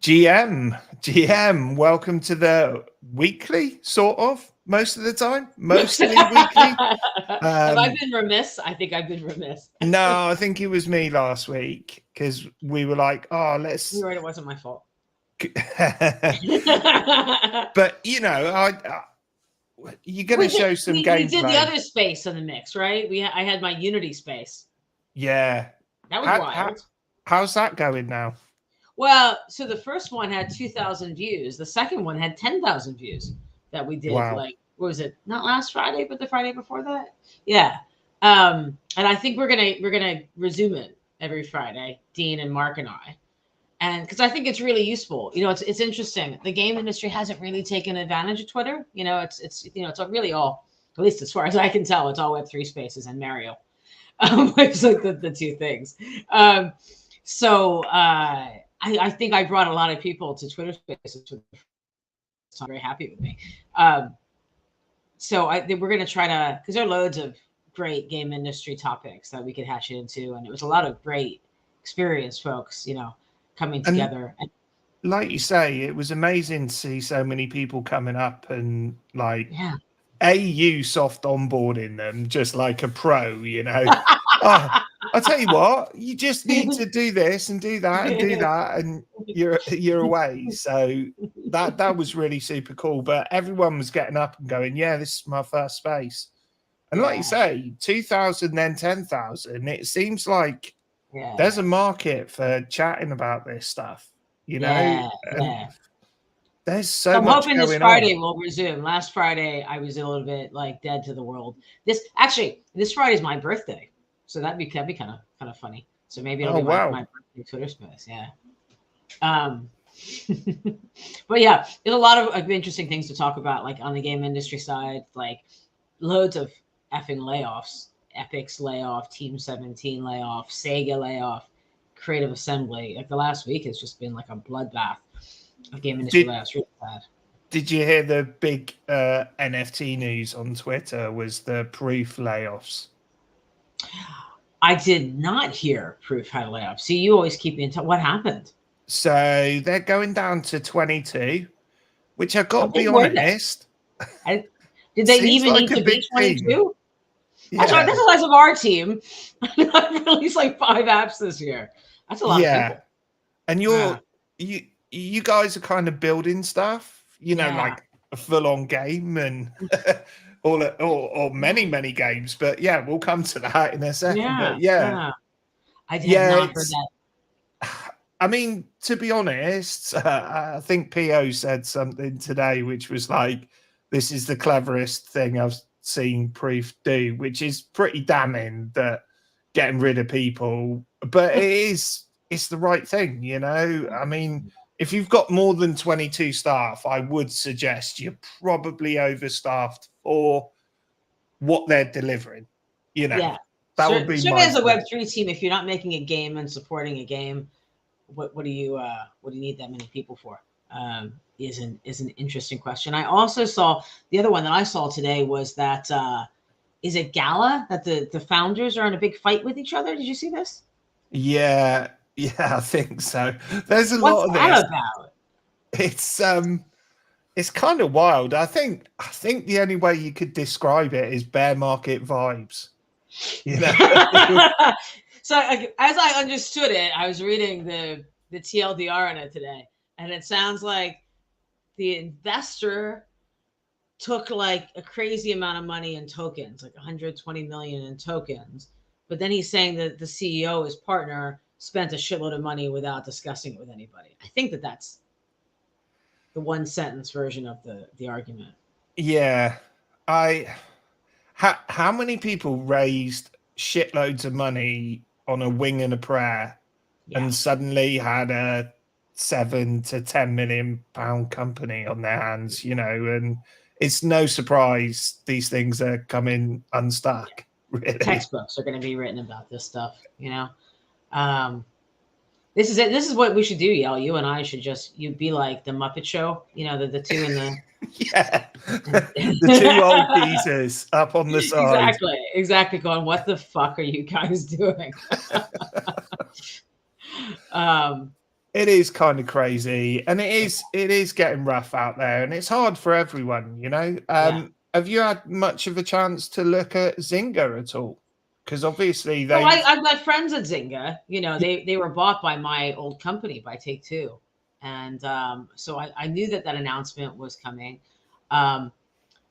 GM, welcome to the weekly, sort of, most of the time, mostly weekly. Have I been remiss? I think I've been remiss. No, I think it was me last week because we were like, oh, let's. You're right, it wasn't my fault. But, you know, you're going to show some gameplay. We did the other space in the mix, right? I had my Unity space. Yeah. That was wild. How's that going now? Well, so the first one had 2,000 views. The second one had 10,000 views that we did. Wow. Like, what was it? Not last Friday, but the Friday before that. Yeah. And I think we're gonna resume it every Friday, Dean and Mark and I, and because I think it's really useful. You know, it's interesting. The game industry hasn't really taken advantage of Twitter. You know, it's really all, at least as far as I can tell, it's all Web3 spaces and Mario. It's like the two things. So I think I brought a lot of people to Twitter spaces. So I'm very happy with me. So we're going to try to, because there are loads of great game industry topics that we could hatch into. And it was a lot of great experienced folks, coming together. And like you say, it was amazing to see so many people coming up and you soft onboarding them just like a pro, Oh, I'll tell you what, you just need to do this and do that and do that, and you're away. So that was really super cool. But everyone was getting up and going, yeah, this is my first space. And like you say, 2,000, then 10,000. It seems like there's a market for chatting about this stuff, Yeah. There's so much. I'm hoping this Friday will resume. Last Friday, I was a little bit like dead to the world. This Friday is my birthday, so that'd be kind of funny. So maybe it'll be my birthday Twitter space. Yeah. But yeah, there's a lot of interesting things to talk about, like on the game industry side, like loads of effing layoffs. Epic's layoff, Team 17 layoff, Sega layoff, Creative Assembly. Like the last week has just been like a bloodbath of game industry layoffs. Really bad. Did you hear the big NFT news on Twitter was the Proof layoffs? I did not hear Proof had layoffs. See, you always keep me in touch. What happened? So they're going down to 22, which I've got to be honest. Did they even need to be 22? That's right. That's the size of our team. I've released like 5 apps this year. That's a lot of people. And you guys are kind of building stuff, like a full-on game and or many games. But we'll come to that in a second. I have not heard that. I mean, to be honest, I think PO said something today which was like, this is the cleverest thing I've seen Proof do, which is pretty damning, that getting rid of people, but it's the right thing, I mean, if you've got more than 22 staff, I would suggest you're probably overstaffed for what they're delivering, that would be certainly as a Web3 team. If you're not making a game and supporting a game, what do you need that many people for? Is an interesting question. I also saw the other one that I saw today was that is it Gala that the founders are in a big fight with each other? Did you see this? Yeah, I think so. There's a lot of this. What's that about? It's kind of wild. I think the only way you could describe it is bear market vibes. So as I understood it, I was reading the TLDR on it today, and it sounds like the investor took like a crazy amount of money in tokens, like 120 million in tokens. But then he's saying that the CEO, his partner, spent a shitload of money without discussing it with anybody. I think that's the one sentence version of the argument. Yeah. How many people raised shitloads of money on a wing and a prayer and suddenly had a 7 to 10 million pound company on their hands, and it's no surprise these things are coming unstuck. Really. Textbooks are going to be written about this stuff, This is it. This is what we should do, y'all. You and I should you'd be like the Muppet Show, the two in the the two old geezers up on the side. Exactly. Going, what the fuck are you guys doing? It is kind of crazy, and it is getting rough out there, and it's hard for everyone, you know. Yeah. Have you had much of a chance to look at Zynga at all? Because obviously So they've I've got friends at Zynga. You know, they were bought by my old company, by Take Two, and so I knew that that announcement was coming. Um,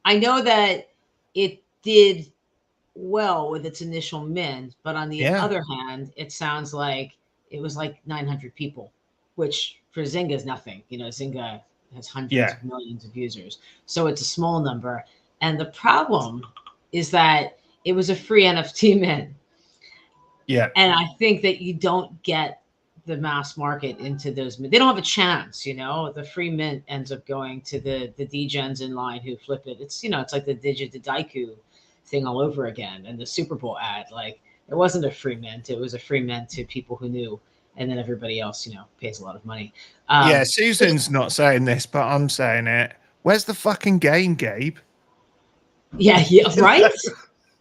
I know that it did well with its initial mint, but on the yeah, other hand, it sounds like it was like 900 people, which for Zynga is nothing. You know, Zynga has hundreds yeah, of millions of users, so it's a small number. And the problem is that it was a free NFT mint, yeah, and I think that you don't get the mass market into those. They don't have a chance, you know. The free mint ends up going to the degens in line who flip it. It's, you know, it's like the Daiku thing all over again, and the Super Bowl ad. Like, it wasn't a free mint; it was a free mint to people who knew, and then everybody else, you know, pays a lot of money. yeah. Um, Susan's not saying this, but I'm saying it. Where's the fucking game, Gabe? yeah, yeah, You right. know?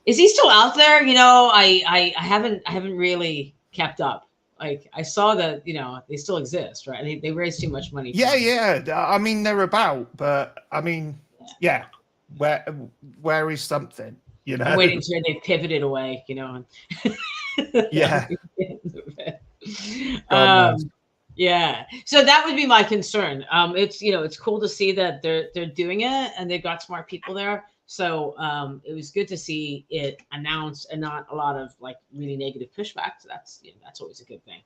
Is he still out there? You know, I haven't really kept up. Like, I saw that, you know, they still exist, right? They raised too much money for Yeah, them. yeah. I mean, they're about, but I mean, yeah. Where where is something? You I'm know? waiting to hear they pivoted away, you know. Yeah. God knows. um, yeah. So that would be my concern. It's, you know, it's cool to see that they're doing it and they've got smart people there. So it was good to see it announced and not a lot of like really negative pushback. So that's, you know, that's always a good thing.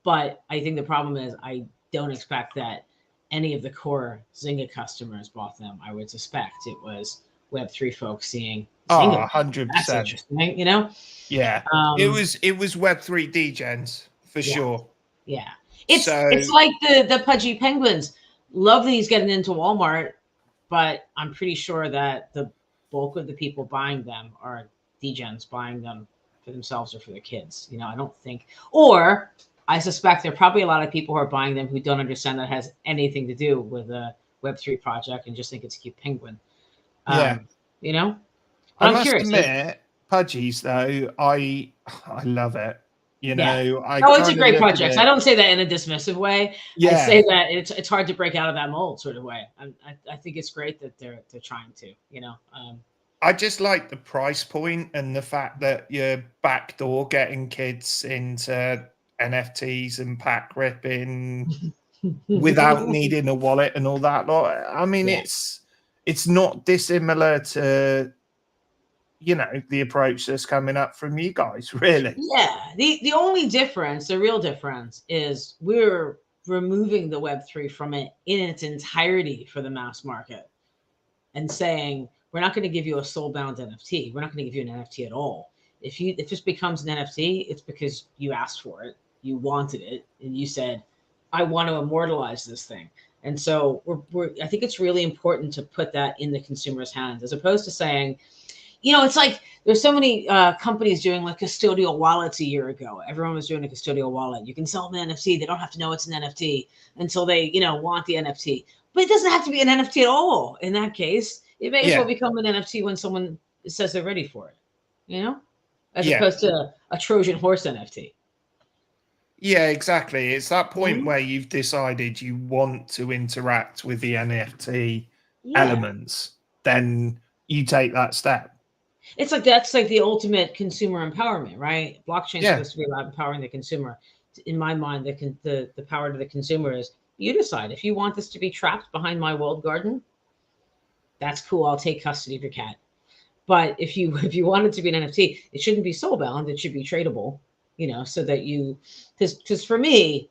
But I think the problem is I don't expect that any of the core Zynga customers bought them. I would suspect it was Web3 folks seeing Oh, Zynga. 100%. That's interesting, you know? Yeah. Um, It was Web3 degens for yeah, sure. yeah. It's So like the Pudgy Penguins. Love that he's getting into Walmart, but I'm pretty sure that the bulk of the people buying them are degens buying them for themselves or for their kids. You know, I don't think, or I suspect there are probably a lot of people who are buying them who don't understand that it has anything to do with a Web3 project and just think it's a cute penguin. yeah. Um, you know, but I I'm must curious. admit, Pudgies though, I love it. You Yeah. know, I Oh, it's a kind of great look at project. I it. don't say that in a dismissive way. I say Yeah. that it's hard to break out of that mold sort of way. I think it's great that they're trying to, you know. I just like the price point and the fact that you're backdoor getting kids into NFTs and pack ripping without needing a wallet and all that lot. I mean, Yeah. it's not dissimilar to, you know, the approach that's coming up from you guys, really. Yeah. The only difference, the real difference is we're removing the Web3 from it in its entirety for the mass market and saying we're not going to give you a soul bound NFT. We're not going to give you an NFT at all. If this becomes an NFT, it's because you asked for it, you wanted it, and you said, "I want to immortalize this thing." And so I think it's really important to put that in the consumer's hands, as opposed to saying, you know, it's like there's so many companies doing like custodial wallets a year ago. Everyone was doing a custodial wallet. You can sell an NFT. They don't have to know it's an NFT until they, you know, want the NFT. But it doesn't have to be an NFT at all. In that case, it may as well Yeah. become an NFT when someone says they're ready for it, you know, as Yeah. opposed to a Trojan horse NFT. Yeah, exactly. It's that point Mhm. where you've decided you want to interact with the NFT Yeah. elements, then you take that step. It's like that's like the ultimate consumer empowerment, right? Blockchain is Yeah. supposed to be about empowering the consumer. In my mind, the power to the consumer is you decide if you want this to be trapped behind my walled garden. That's cool. I'll take custody of your cat. But if you want it to be an NFT, it shouldn't be soul bound. It should be tradable, you know, so that you because for me,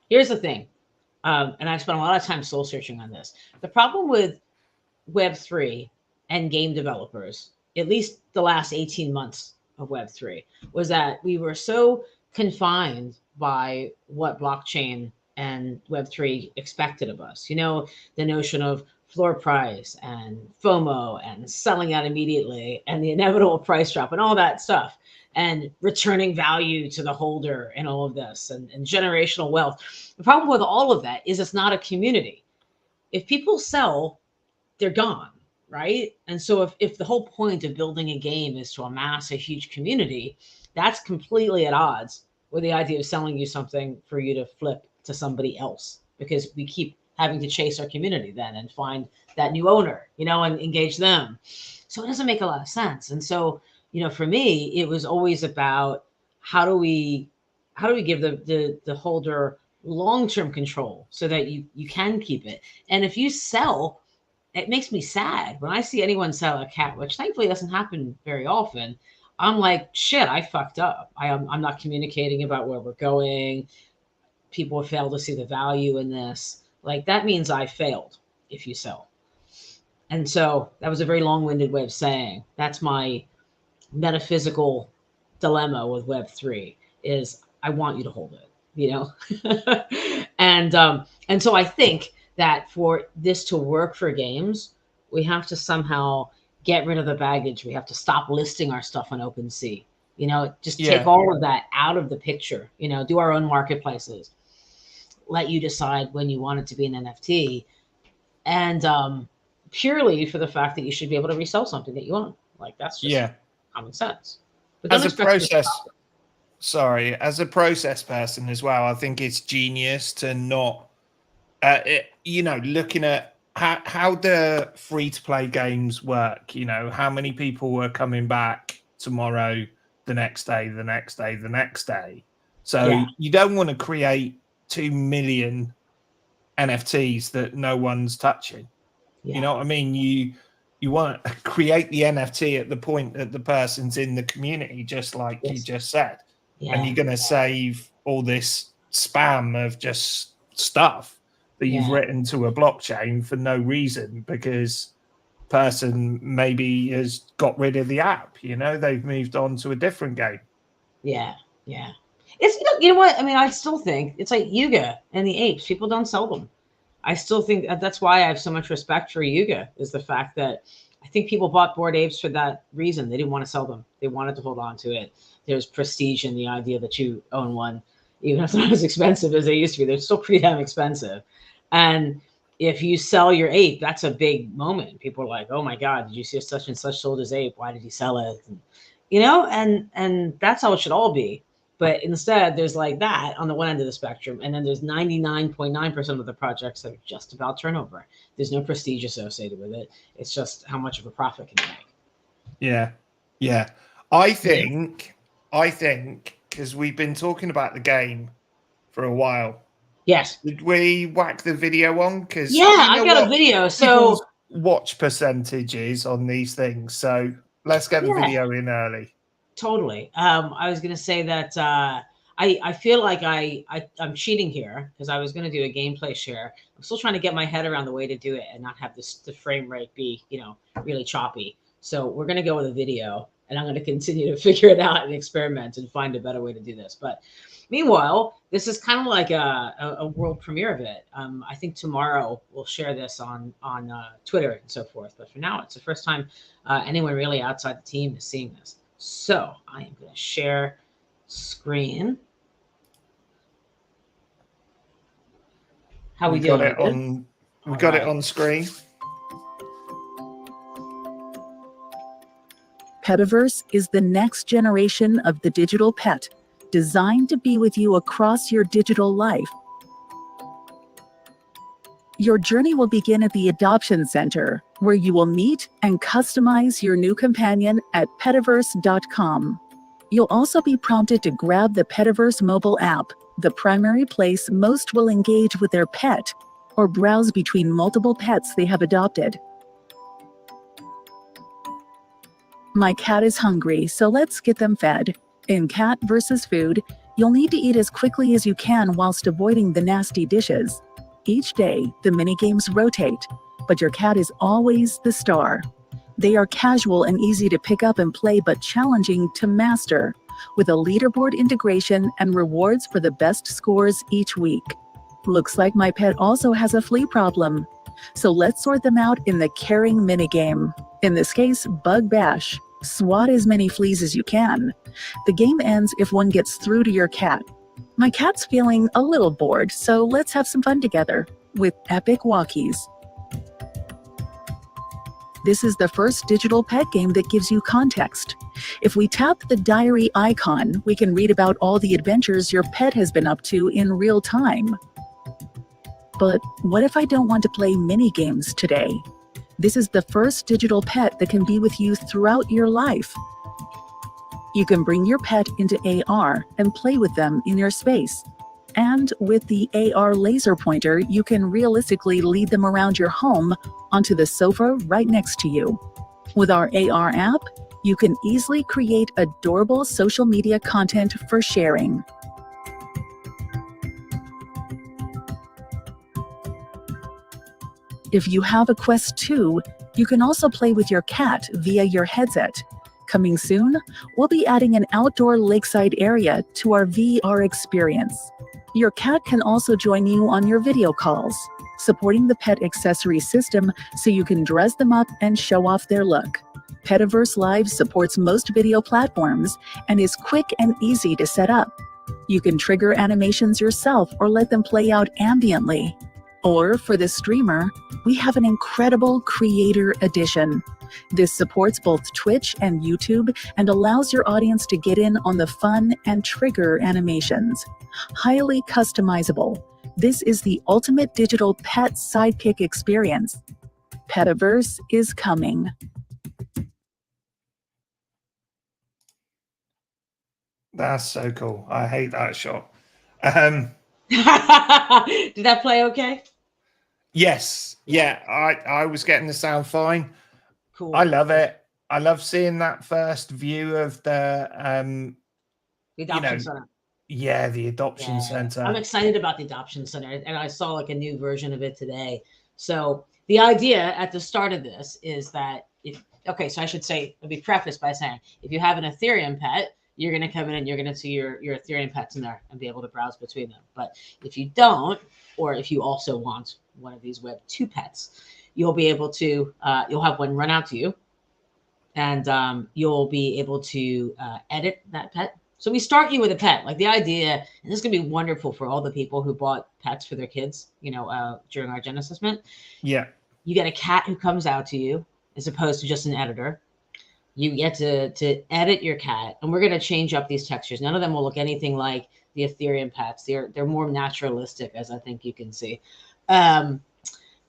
here's the thing, and I've spent a lot of time soul searching on this. The problem with Web3 and game developers, at least the last 18 months of Web3, was that we were so confined by what blockchain and Web3 expected of us. You know, the notion of floor price and FOMO and selling out immediately and the inevitable price drop and all that stuff and returning value to the holder and all of this and generational wealth. The problem with all of that is it's not a community. If people sell, they're gone, right? And so if the whole point of building a game is to amass a huge community, that's completely at odds with the idea of selling you something for you to flip to somebody else, because we keep having to chase our community then and find that new owner, and engage them. So it doesn't make a lot of sense. And so, for me, it was always about how do we give the holder long-term control so that you can keep it. And if you sell, it makes me sad when I see anyone sell a cat, which thankfully doesn't happen very often. I'm like, shit, I fucked up. I'm not communicating about where we're going. People have failed to see the value in this. Like, that means I failed if you sell. And so that was a very long-winded way of saying that's my metaphysical dilemma with Web3 is I want you to hold it, and so I think that for this to work for games, we have to somehow get rid of the baggage. We have to stop listing our stuff on OpenSea. Just take all of that out of the picture. Do our own marketplaces. Let you decide when you want it to be an NFT, and purely for the fact that you should be able to resell something that you own. Like, that's just common sense. But as a process person as well, I think it's genius to not, looking at how the free-to-play games work. How many people are coming back tomorrow, the next day, the next day, the next day. So you don't want to create 2 million NFTs that no one's touching. You know what I mean? You want to create the NFT at the point that the person's in the community, just like you just said. And you're going to save all this spam of just stuff that you've written to a blockchain for no reason, because person maybe has got rid of the app. They've moved on to a different game. It's, you know what? I mean, I still think it's like Yuga and the apes. People don't sell them. I still think that's why I have so much respect for Yuga, is the fact that I think people bought Bored Apes for that reason. They didn't want to sell them. They wanted to hold on to it. There's prestige in the idea that you own one, even if they're not as expensive as they used to be. They're still pretty damn expensive. And if you sell your ape, that's a big moment. People are like, oh my God, did you see such and such sold his ape? Why did he sell it? And that's how it should all be. But instead, there's like that on the one end of the spectrum. And then there's 99.9% of the projects that are just about turnover. There's no prestige associated with it. It's just how much of a profit can you make. Yeah. I think, because we've been talking about the game for a while. Yes. Did we whack the video on? Because I got a video. So watch percentages on these things. So let's get the video in early. Totally. I was going to say that I feel like I'm cheating here, because I was going to do a gameplay share. I'm still trying to get my head around the way to do it and not have the frame rate be, really choppy. So we're going to go with a video, and I'm going to continue to figure it out and experiment and find a better way to do this. But meanwhile, this is kind of like a world premiere of it. I think tomorrow we'll share this on Twitter and so forth. But for now, it's the first time anyone really outside the team is seeing this. So I am going to share screen. How we got it on? We got it on screen. Petaverse is the next generation of the digital pet, designed to be with you across your digital life. Your journey will begin at the Adoption Center, where you will meet and customize your new companion at petaverse.com. You'll also be prompted to grab the Petaverse mobile app, the primary place most will engage with their pet, or browse between multiple pets they have adopted. My cat is hungry, so let's get them fed. In Cat versus Food, you'll need to eat as quickly as you can whilst avoiding the nasty dishes. Each day, the minigames rotate, but your cat is always the star. They are casual and easy to pick up and play, but challenging to master, with a leaderboard integration and rewards for the best scores each week. Looks like my pet also has a flea problem. So let's sort them out in the caring minigame. In this case, Bug Bash. Swat as many fleas as you can. The game ends if one gets through to your cat. My cat's feeling a little bored, so let's have some fun together with epic walkies. This is the first digital pet game that gives you context. If we tap the diary icon, we can read about all the adventures your pet has been up to in real time. But what if I don't want to play mini games today? This is the first digital pet that can be with you throughout your life. You can bring your pet into AR and play with them in your space. And with the AR laser pointer, you can realistically lead them around your home onto the sofa right next to you. With our AR app, you can easily create adorable social media content for sharing. If you have a Quest 2, you can also play with your cat via your headset. Coming soon, we'll be adding an outdoor lakeside area to our VR experience. Your cat can also join you on your video calls, supporting the pet accessory system so you can dress them up and show off their look. Petaverse Live supports most video platforms and is quick and easy to set up. You can trigger animations yourself or let them play out ambiently. Or for the streamer, we have an incredible Creator Edition. This supports both Twitch and YouTube and allows your audience to get in on the fun and trigger animations. Highly customizable, this is the ultimate digital pet sidekick experience. Petaverse is coming. That's so cool. I hate that shot. Did that play okay? Yes. Yeah, I was getting the sound fine. Cool. I love it. I love seeing that first view of the adoption center. Yeah, the adoption center. I'm excited about the adoption center, and I saw like a new version of it today. So the idea at the start of this is that so I should say, it'll be prefaced by saying, if you have an Ethereum pet, you're going to come in and you're going to see your Ethereum pets in there and be able to browse between them. But if you don't, or if you also want one of these Web 2 pets, you'll be able to, you'll have one run out to you, and you'll be able to edit that pet. So we start you with a pet. Like the idea, and this is going to be wonderful for all the people who bought pets for their kids, during our Genesis Mint. Yeah. You get a cat who comes out to you as opposed to just an editor. You get to edit your cat, and we're going to change up these textures. None of them will look anything like the Ethereum pets. They're more naturalistic, as I think you can see. So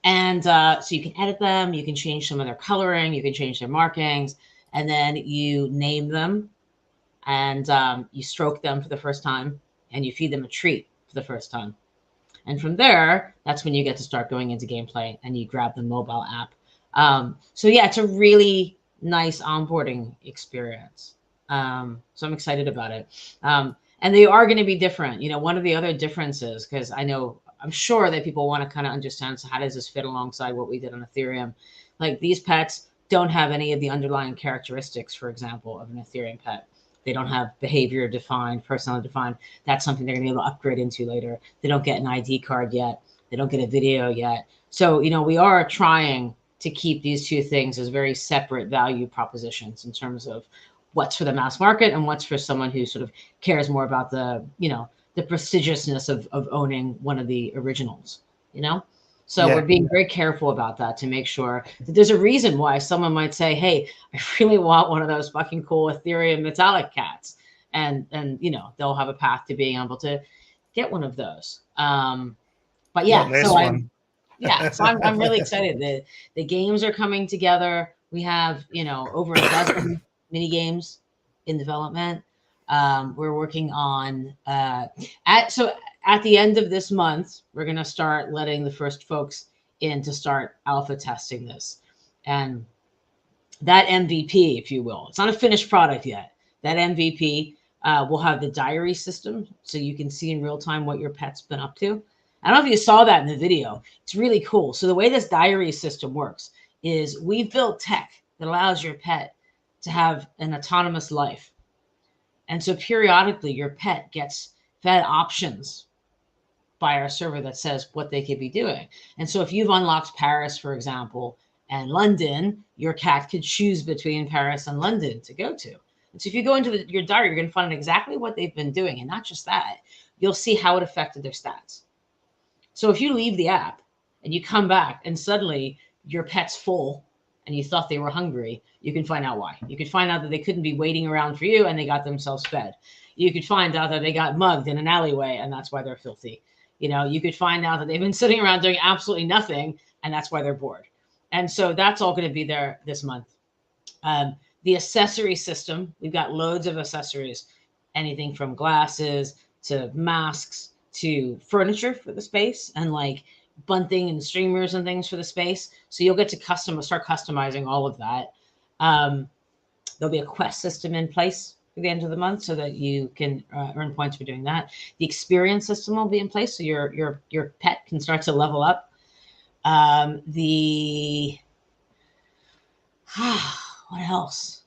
you can edit them. You can change some of their coloring. You can change their markings, and then you name them, and you stroke them for the first time, and you feed them a treat for the first time. And from there, that's when you get to start going into gameplay, and you grab the mobile app. So yeah, it's a really nice onboarding experience. So I'm excited about it. And they are going to be different. One of the other differences, because I'm sure that people want to kind of understand, so how does this fit alongside what we did on Ethereum? Like, these pets don't have any of the underlying characteristics, for example, of an Ethereum pet. They don't have behavior defined, personality defined. That's something they're going to be able to upgrade into later. They don't get an ID card yet. They don't get a video yet. So, we are trying to keep these two things as very separate value propositions in terms of what's for the mass market and what's for someone who sort of cares more about the prestigiousness of owning one of the originals, So we're being very careful about that to make sure that there's a reason why someone might say, hey, I really want one of those fucking cool Ethereum metallic cats. And they'll have a path to being able to get one of those. But yeah, so I'm really excited. The games are coming together. We have, over a dozen mini games in development. We're working on at the end of this month, we're going to start letting the first folks in to start alpha testing this. And that MVP, if you will, it's not a finished product yet. That MVP will have the diary system, so you can see in real time what your pet's been up to. I don't know if you saw that in the video. It's really cool. So the way this diary system works is we've built tech that allows your pet to have an autonomous life. And so periodically your pet gets fed options by our server that says what they could be doing. And so if you've unlocked Paris, for example, and London, your cat could choose between Paris and London to go to. And so if you go into your diary, you're going to find exactly what they've been doing. And not just that, you'll see how it affected their stats. So if you leave the app and you come back and suddenly your pet's full and you thought they were hungry, you can find out why. You could find out that they couldn't be waiting around for you and they got themselves fed. You could find out that they got mugged in an alleyway and that's why they're filthy. You could find out that they've been sitting around doing absolutely nothing and that's why they're bored. And so that's all going to be there this month. The accessory system, we've got loads of accessories, anything from glasses to masks to furniture for the space and like bunting and streamers and things for the space. So you'll get to start customizing all of that. There'll be a quest system in place for the end of the month so that you can earn points for doing that. The experience system will be in place so your pet can start to level up. What else?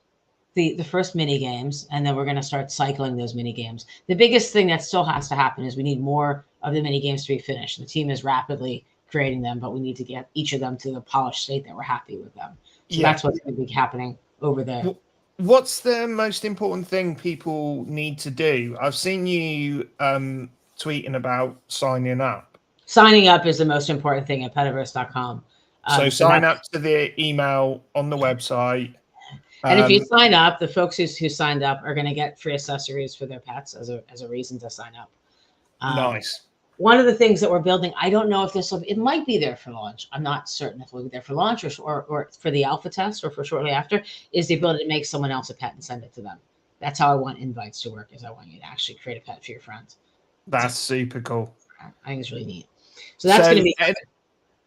The first mini games, and then we're going to start cycling those mini games. The biggest thing that still has to happen is we need more of the mini games to be finished. The team is rapidly creating them, but we need to get each of them to the polished state that we're happy with them. So that's what's going to be happening over there. What's the most important thing people need to do? I've seen you tweeting about signing up. Signing up is the most important thing at petaverse.com. So sign up to the email on the website. And if you sign up, the folks who signed up are going to get free accessories for their pets as a reason to sign up. Nice. One of the things that we're building, I don't know if it might be there for launch. I'm not certain if it'll be there for launch or for the alpha test or for shortly after, is the ability to make someone else a pet and send it to them. That's how I want invites to work, is I want you to actually create a pet for your friends. That's super cool. I think it's really neat. So that's going to be...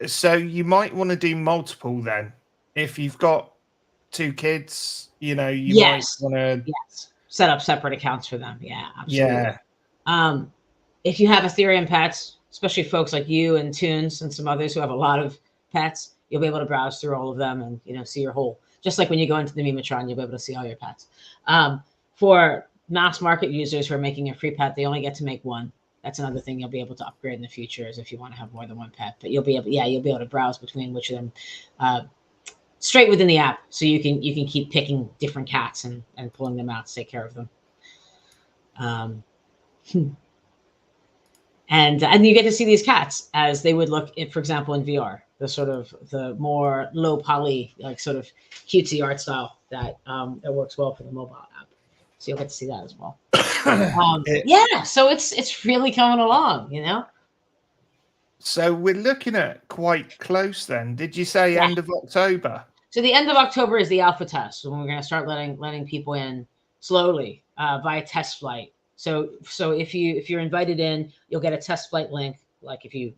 So you might want to do multiple then. If you've got 2 kids, you might want to set up separate accounts for them. Yeah, absolutely. Yeah. If you have Ethereum pets, especially folks like you and Tunes and some others who have a lot of pets, you'll be able to browse through all of them and see your whole. Just like when you go into the Memetron, you'll be able to see all your pets. For mass market users who are making a free pet, they only get to make one. That's another thing you'll be able to upgrade in the future, is if you want to have more than one pet. But you'll be able to browse between which of them straight within the app, so you can keep picking different cats and pulling them out to take care of them. And you get to see these cats as they would look, for example, in VR. The more low poly, like sort of cutesy art style that works well for the mobile app. So you'll get to see that as well. So it's really coming along, So we're looking at quite close then. Did you say end of October? So the end of October is the alpha test, when we're going to start letting people in slowly via test flight. So if you're invited in, you'll get a test flight link. Like if you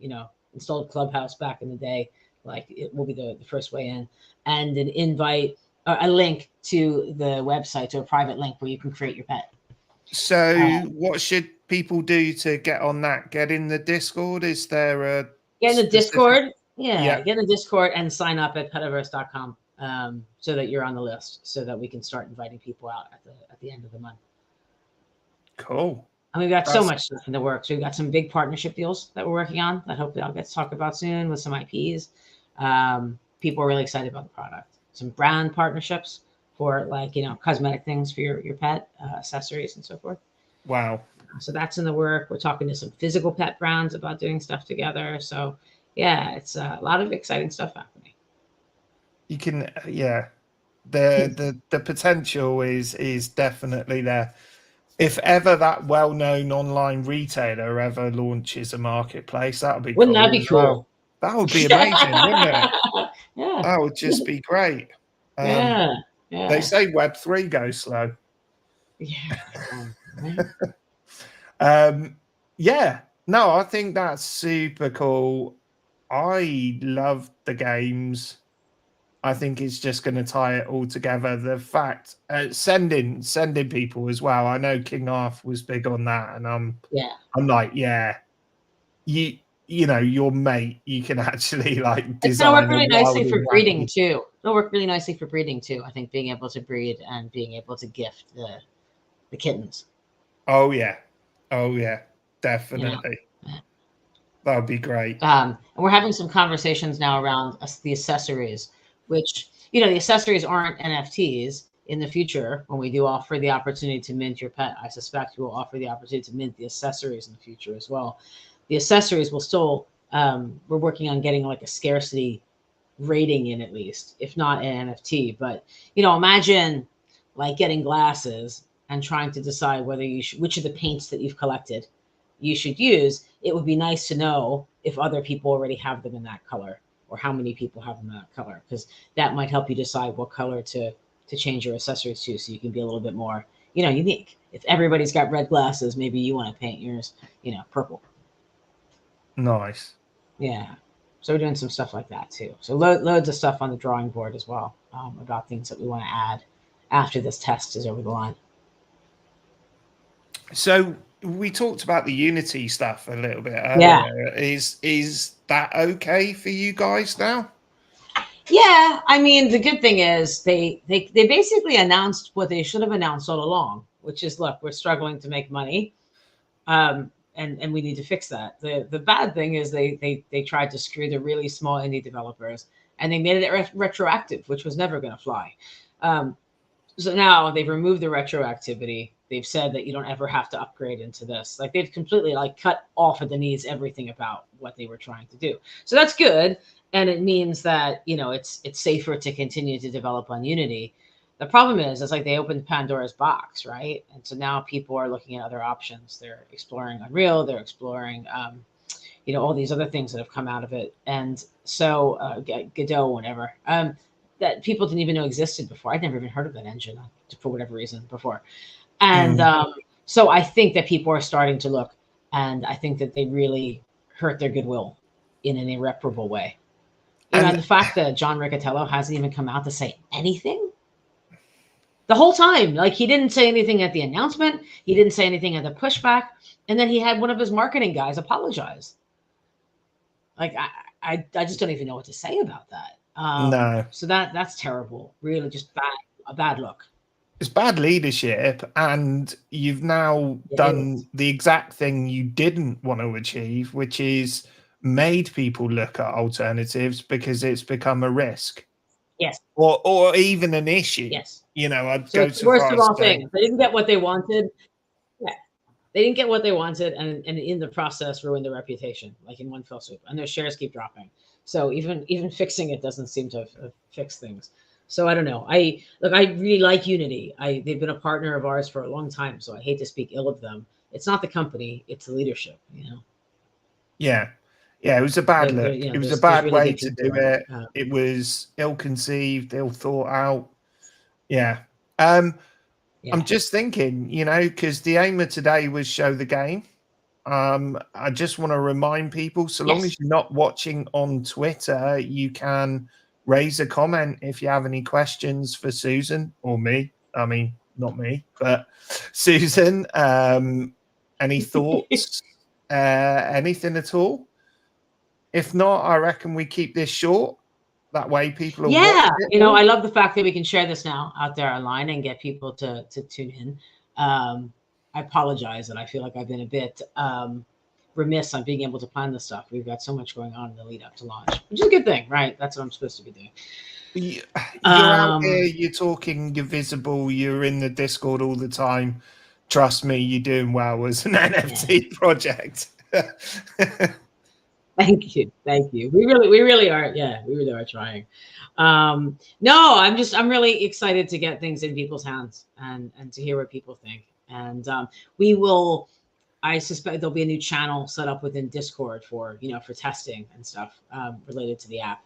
installed Clubhouse back in the day, like it will be the first way in, and an invite, a link to the website, to a private link where you can create your pet. So what should people do to get on that? Get in the Discord? Is there a get in the Discord? Yeah, get in the Discord and sign up at petaverse.com so that you're on the list, so that we can start inviting people out at the end of the month. Cool. And we've got so much stuff in the works. We've got some big partnership deals that we're working on that hopefully I'll get to talk about soon with some IPs. People are really excited about the product. Some brand partnerships for cosmetic things for your pet, accessories and so forth. Wow. So that's in the work. We're talking to some physical pet brands about doing stuff together. So yeah, it's a lot of exciting stuff happening. You can, the potential is definitely there. If ever that well-known online retailer ever launches a marketplace, that would be Wouldn't that be cool? Well. That would be amazing, wouldn't it? Yeah. That would just be great. Yeah. They say Web3 goes slow. Yeah. No, I think that's super cool. I love the games. I think it's just going to tie it all together. The fact sending people as well. I know King Arthur was big on that, and I'm like, your mate, you can actually like design. It's gonna work really nicely for breeding too. It'll work really nicely for breeding too. I think being able to breed and being able to gift the kittens. Oh yeah, definitely. That would be great. And we're having some conversations now around the accessories, which, the accessories aren't NFTs. In the future, when we do offer the opportunity to mint your pet, I suspect we will offer the opportunity to mint the accessories in the future as well. The accessories will still, we're working on getting like a scarcity rating in, at least, if not an NFT. But, imagine like getting glasses and trying to decide whether which of the paints that you've collected you should use. It would be nice to know if other people already have them in that color, or how many people have them in that color, because that might help you decide what color to change your accessories to, so you can be a little bit more, unique. If everybody's got red glasses, maybe you want to paint yours, purple. Nice. Yeah. So we're doing some stuff like that too. So loads of stuff on the drawing board as well, about things that we want to add after this test is over the line. So we talked about the Unity stuff a little bit earlier. Yeah. Is that okay for you guys now? Yeah, I mean, the good thing is they basically announced what they should have announced all along, which is, look, we're struggling to make money, and we need to fix that. The bad thing is they tried to screw the really small indie developers, and they made it retroactive, which was never going to fly. So now they've removed the retroactivity. They've said that you don't ever have to upgrade into this. Like, they've completely cut off at the knees everything about what they were trying to do. So that's good. And it means that, it's safer to continue to develop on Unity. The problem is, it's like they opened Pandora's box, right? And so now people are looking at other options. They're exploring Unreal. They're exploring, all these other things that have come out of it. And so Godot, whatever, that people didn't even know existed before. I'd never even heard of that engine for whatever reason before. And so I think that people are starting to look, and I think that they really hurt their goodwill in an irreparable way. And the fact that John Riccitiello hasn't even come out to say anything the whole time. Like, he didn't say anything at the announcement. He didn't say anything at the pushback. And then he had one of his marketing guys apologize. Like, I just don't even know what to say about that. No. So that's terrible. Really, just a bad look. It's bad leadership, and you've now done the exact thing you didn't want to achieve, which is made people look at alternatives because it's become a risk. Yes. Or even an issue. Yes. I'd go to worst of all things. They didn't get what they wanted. Yeah. They didn't get what they wanted, and in the process ruined their reputation, like in one fell swoop. And their shares keep dropping. So even fixing it doesn't seem to have fixed things. So I don't know. I really like Unity. They've been a partner of ours for a long time, so I hate to speak ill of them. It's not the company, it's the leadership, Yeah. Yeah, it was a bad look. It was a bad way to do it. It was ill-conceived, ill-thought out. Yeah. I'm just thinking, because the aim of today was show the game. I just want to remind people, so long as you're not watching on Twitter, you can raise a comment if you have any questions for Susan or me. I mean, not me, but Susan. Any thoughts? Anything at all? If not, I reckon we keep this short. That way people will watch it. I love the fact that we can share this now out there online and get people to tune in. I apologize that I feel like I've been a bit remiss on being able to plan this stuff. We've got so much going on in the lead up to launch, which is a good thing, right? That's what I'm supposed to be doing. You're out there, you're talking, you're visible, you're in the Discord all the time. Trust me, you're doing well as an NFT project. Thank you. We really are. Yeah, we really are trying. No, I'm really excited to get things in people's hands and to hear what people think. And I suspect there'll be a new channel set up within Discord for testing and stuff related to the app,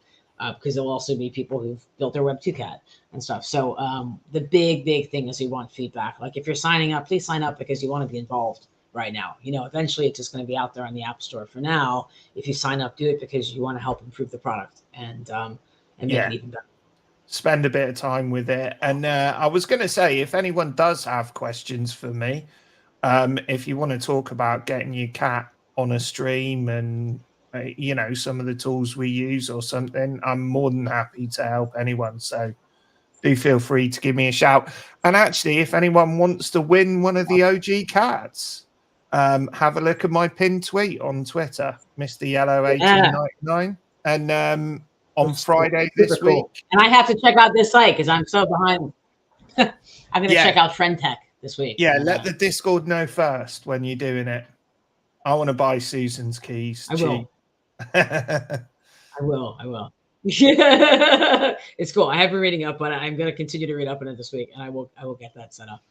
because there'll also be people who've built their Web 2 cat and stuff. So the big thing is we want feedback. Like, if you're signing up, please sign up because you want to be involved right now. Eventually it's just going to be out there on the App Store. For now, if you sign up, do it because you want to help improve the product and make it even better. Spend a bit of time with it. And I was going to say, if anyone does have questions for me, if you want to talk about getting your cat on a stream and some of the tools we use or something, I'm more than happy to help anyone. So do feel free to give me a shout. And actually, if anyone wants to win one of the OG cats, have a look at my pinned tweet on Twitter, Mr. Yellow 1899, and on Friday this week. And I have to check out this site because I'm so behind. I'm going to check out Friend Tech this week. Yeah, let the Discord know first when you're doing it. I want to buy Susan's keys. I will. I will. Yeah, it's cool. I have been reading up on it. I'm going to continue to read up on it this week, and I will get that set up.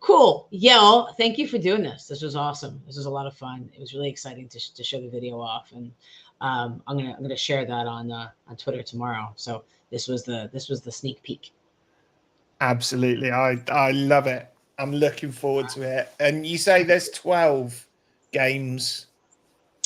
Cool. Yell, thank you for doing this. This was awesome. This was a lot of fun. It was really exciting to show the video off, and I'm gonna share that on Twitter tomorrow. So this was the sneak peek. Absolutely, I love it. I'm looking forward to it. And you say there's 12 games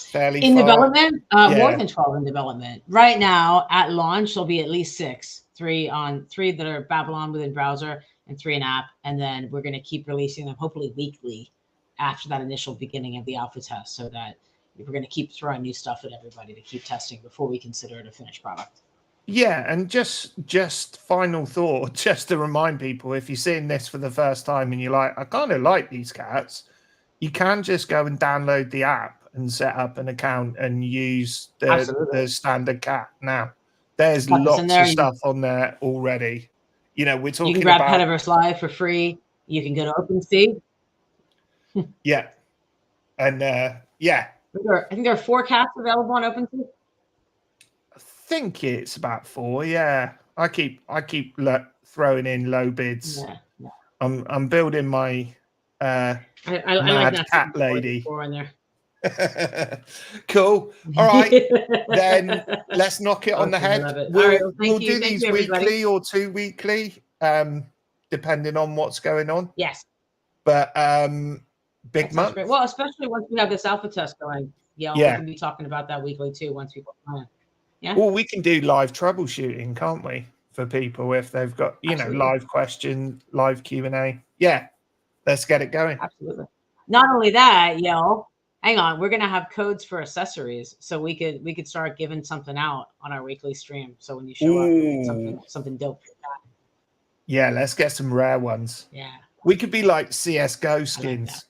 fairly in far development, more than 12 in development. Right now, at launch, there'll be at least 6. 3 that are Babylon within browser and 3 in app. And then we're going to keep releasing them, hopefully weekly, after that initial beginning of the alpha test, so that we're going to keep throwing new stuff at everybody to keep testing before we consider it a finished product. Yeah, and just final thought, just to remind people, if you're seeing this for the first time and you're like, I kind of like these cats, you can just go and download the app and set up an account and use the standard cat. Now, there's lots of stuff on there already. You know, we're talking you can grab about Petaverse Live for free. You can go to OpenSea. Yeah, and yeah, I think there are 4 cats available on OpenSea. I think it's about 4. Yeah, I keep throwing in low bids. Yeah. I'm building my I mad like cat lady. in there. Cool. All right, then let's knock it on the head. We'll do these weekly or 2 weekly, depending on what's going on. Yes. But big month. Great. Well, especially once we have this alpha test going. Yeah, we can be talking about that weekly too once people come in. Yeah. Well, we can do live troubleshooting, can't we? For people if they've got, live question, live Q&A. Yeah. Let's get it going. Absolutely. Not only that, hang on, we're gonna have codes for accessories, so we could start giving something out on our weekly stream. So when you show up, you get something dope. Yeah, let's get some rare ones. Yeah. We could be like CS:GO skins.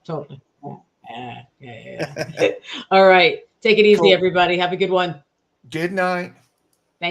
Totally. Yeah. All right. Take it easy, everybody. Have a good one. Good night.